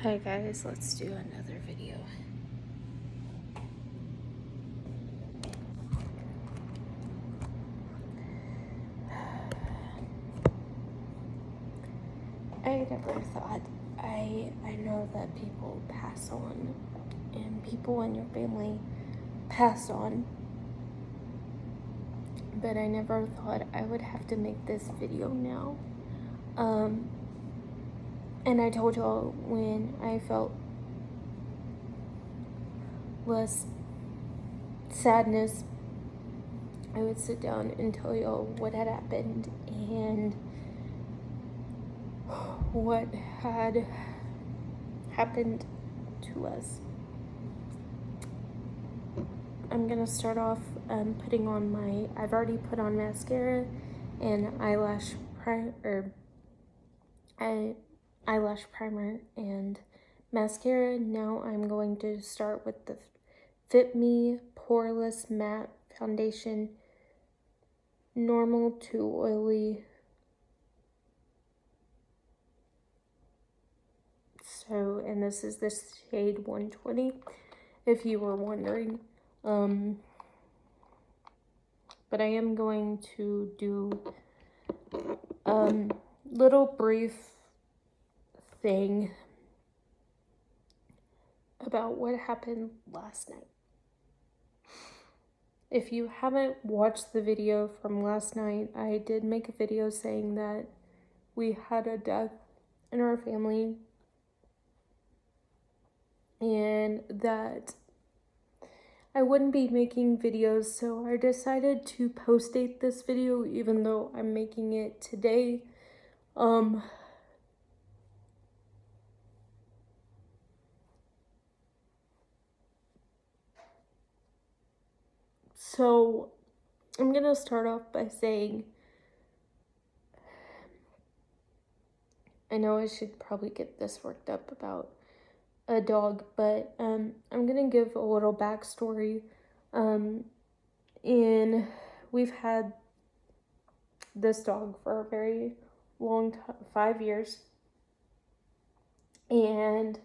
Hi guys, let's do another video. I never thought, I know that people pass on and people in your family pass on, but I never thought I would have to make this video now. And I told y'all when I felt less sadness, I would sit down and tell y'all what had happened and what had happened to us. I'm gonna start off putting on I've already put on mascara and eyelash primer and mascara. Now I'm going to start with the Fit Me Poreless Matte Foundation, normal to oily. So, and this is the shade 120, if you were wondering. But I am going to do little brief thing about what happened last night. If you haven't watched the video from last night, I did make a video saying that we had a death in our family and that I wouldn't be making videos, so I decided to post-date this video even though I'm making it today. So I'm gonna start off by saying, I know I should probably get this worked up about a dog, but I'm gonna give a little backstory. We've had this dog for a very long time, 5 years, and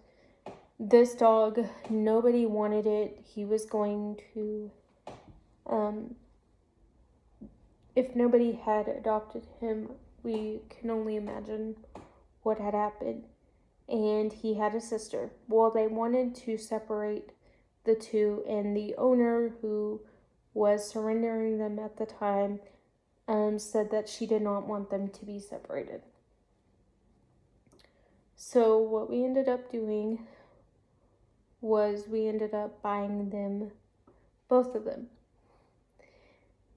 this dog, nobody wanted it. He was going to, if nobody had adopted him, we can only imagine what had happened. And he had a sister. Well, they wanted to separate the two, and the owner, who was surrendering them at the time, said that she did not want them to be separated. So what we ended up doing was we ended up buying them, both of them.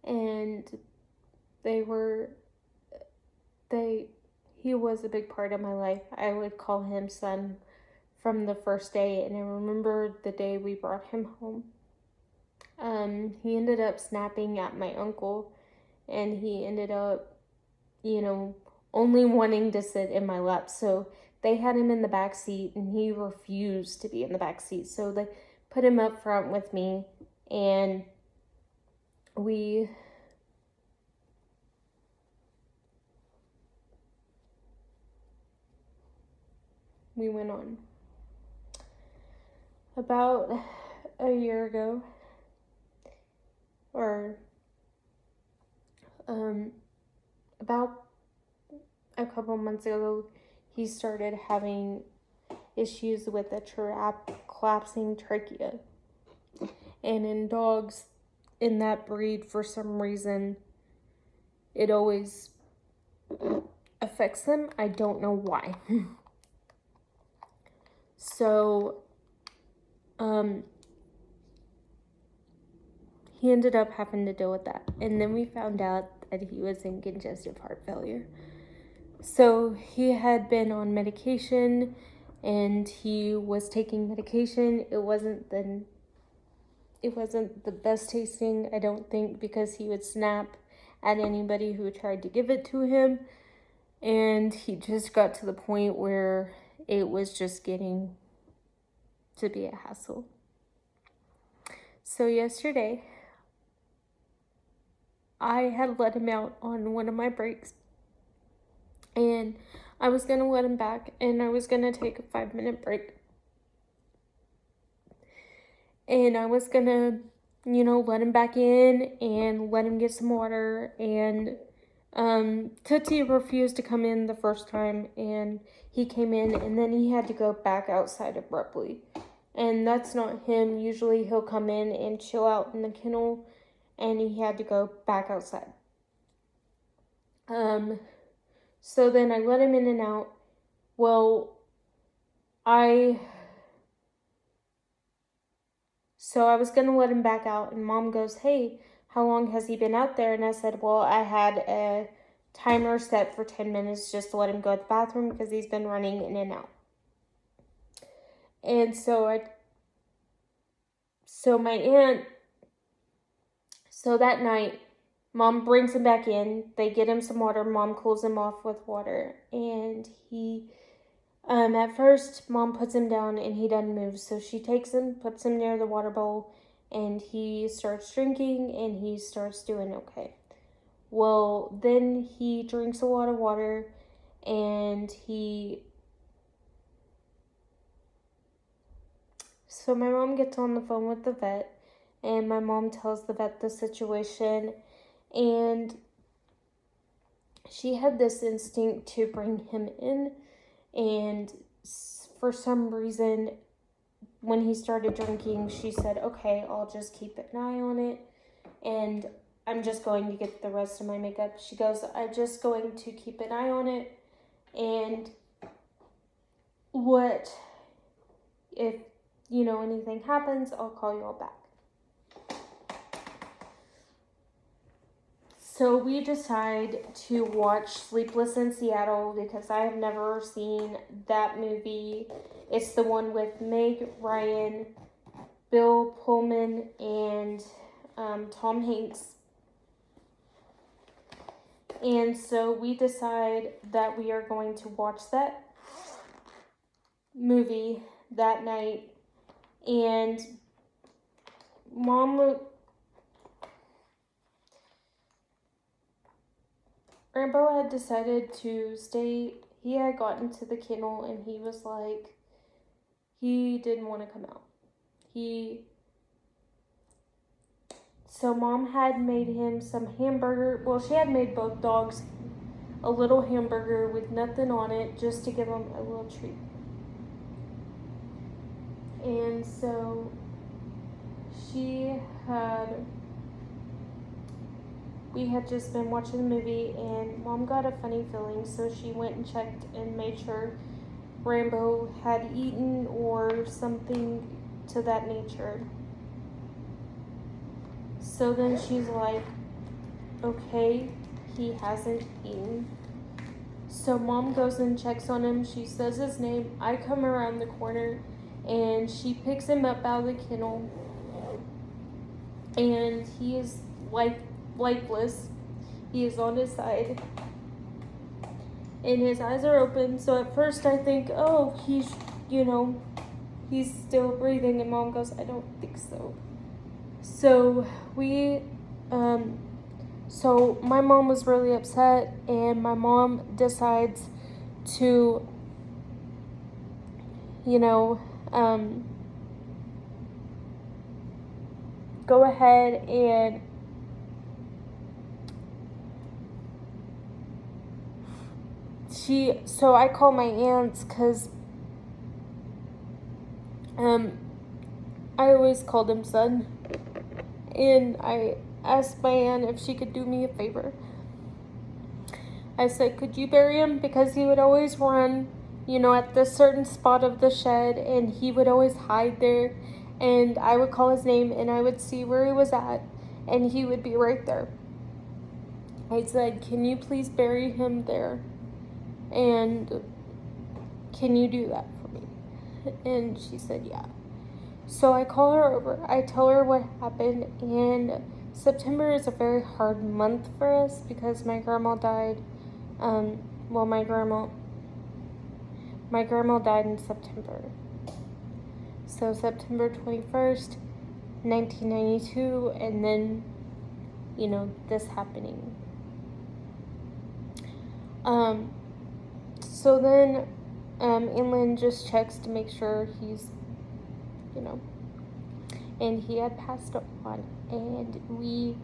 And he was a big part of my life. I would call him son from the first day, and I remember the day we brought him home. He ended up snapping at my uncle, and he ended up, only wanting to sit in my lap. So they had him in the back seat, and he refused to be in the back seat. So they put him up front with me, and we went on. About a year ago, or about a couple months ago, he started having issues with a collapsing trachea. And in dogs in that breed, for some reason, it always affects them. I don't know why. So, he ended up having to deal with that. And then we found out that he was in congestive heart failure. So he had been on medication, and he was taking medication. It wasn't the best tasting, I don't think, because he would snap at anybody who tried to give it to him. And he just got to the point where it was just getting to be a hassle. So yesterday, I had let him out on one of my breaks, and I was going to let him back, and I was going to take a 5-minute break. And I was going to, let him back in and let him get some water. And Tootsie refused to come in the first time, and he came in, and then he had to go back outside abruptly. And that's not him. Usually he'll come in and chill out in the kennel, and he had to go back outside. So then I let him in and out. Well, I was going to let him back out, and Mom goes, "Hey, how long has he been out there?" And I said, "Well, I had a timer set for 10 minutes just to let him go to the bathroom because he's been running in and out." And so that night, Mom brings him back in. They get him some water. Mom cools him off with water. And he, at first, Mom puts him down and he doesn't move. So she takes him, puts him near the water bowl, and he starts drinking and he starts doing okay. Well, then he drinks a lot of water, and so my mom gets on the phone with the vet, and my mom tells the vet the situation, and she had this instinct to bring him in, and for some reason, when he started drinking, she said, "Okay, I'll just keep an eye on it, and I'm just going to get the rest of my makeup." She goes, "I'm just going to keep an eye on it, and if anything happens, I'll call you all back." So we decide to watch Sleepless in Seattle because I have never seen that movie. It's the one with Meg Ryan, Bill Pullman, and Tom Hanks. And so we decide that we are going to watch that movie that night. And Rambo had decided to stay. He had gotten to the kennel and he was like, he didn't want to come out. So Mom had made him some hamburger. Well, she had made both dogs a little hamburger with nothing on it just to give them a little treat. And so we had just been watching the movie, and Mom got a funny feeling, so she went and checked and made sure Rambo had eaten or something to that nature. So then she's like, "Okay, he hasn't eaten." So Mom goes and checks on him. She says his name. I come around the corner, and she picks him up out of the kennel, and he is lifeless. He is on his side, and his eyes are open. So at first I think, oh, he's still breathing, and Mom goes, "I don't think so." So so my mom was really upset, and my mom decides to, go ahead and so I call my aunts because I always called him son, and I asked my aunt if she could do me a favor. I said, "Could you bury him?" Because he would always run, at this certain spot of the shed, and he would always hide there, and I would call his name, and I would see where he was at, and he would be right there. I said, "Can you please bury him there? And can you do that for me?" And she said, "Yeah." So I call her over. I tell her what happened, and September is a very hard month for us because my grandma died. My grandma died in September. So September 21st, 1992, and then, this happening. So So then, Inland just checks to make sure he's, you know, and he had passed on, and we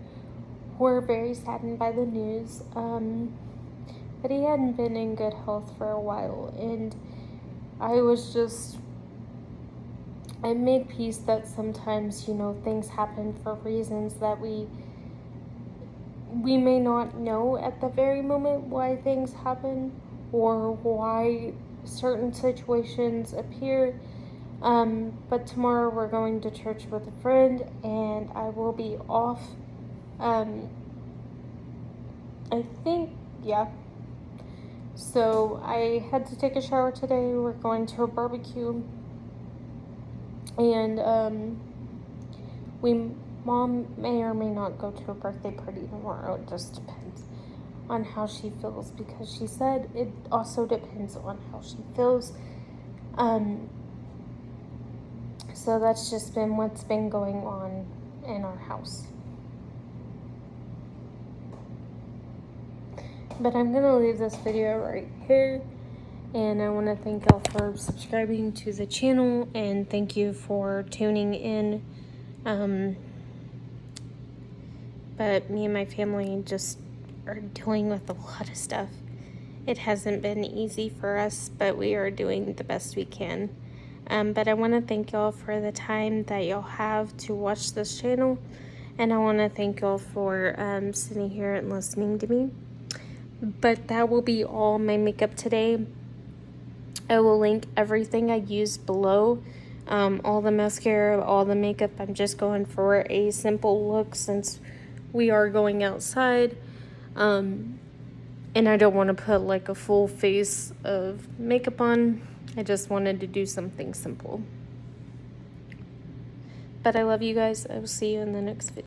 were very saddened by the news. But he hadn't been in good health for a while, and I made peace that sometimes, you know, things happen for reasons that we may not know at the very moment why things happen or why certain situations appear. But tomorrow we're going to church with a friend, and I will be off. I think, yeah. So I had to take a shower today. We're going to a barbecue, and Mom may or may not go to a birthday party tomorrow. It just depends on how she feels, because she said it also depends on how she feels. So that's just been what's been going on in our house. But I'm gonna leave this video right here, and I want to thank y'all for subscribing to the channel, and thank you for tuning in. But me and my family just are dealing with a lot of stuff. It hasn't been easy for us, but we are doing the best we can. But I want to thank y'all for the time that y'all have to watch this channel, and I want to thank y'all for sitting here and listening to me. But that will be all my makeup today. I will link everything I used below. All the mascara, all the makeup. I'm just going for a simple look since we are going outside. And I don't want to put like a full face of makeup on. I just wanted to do something simple. But I love you guys. I will see you in the next video.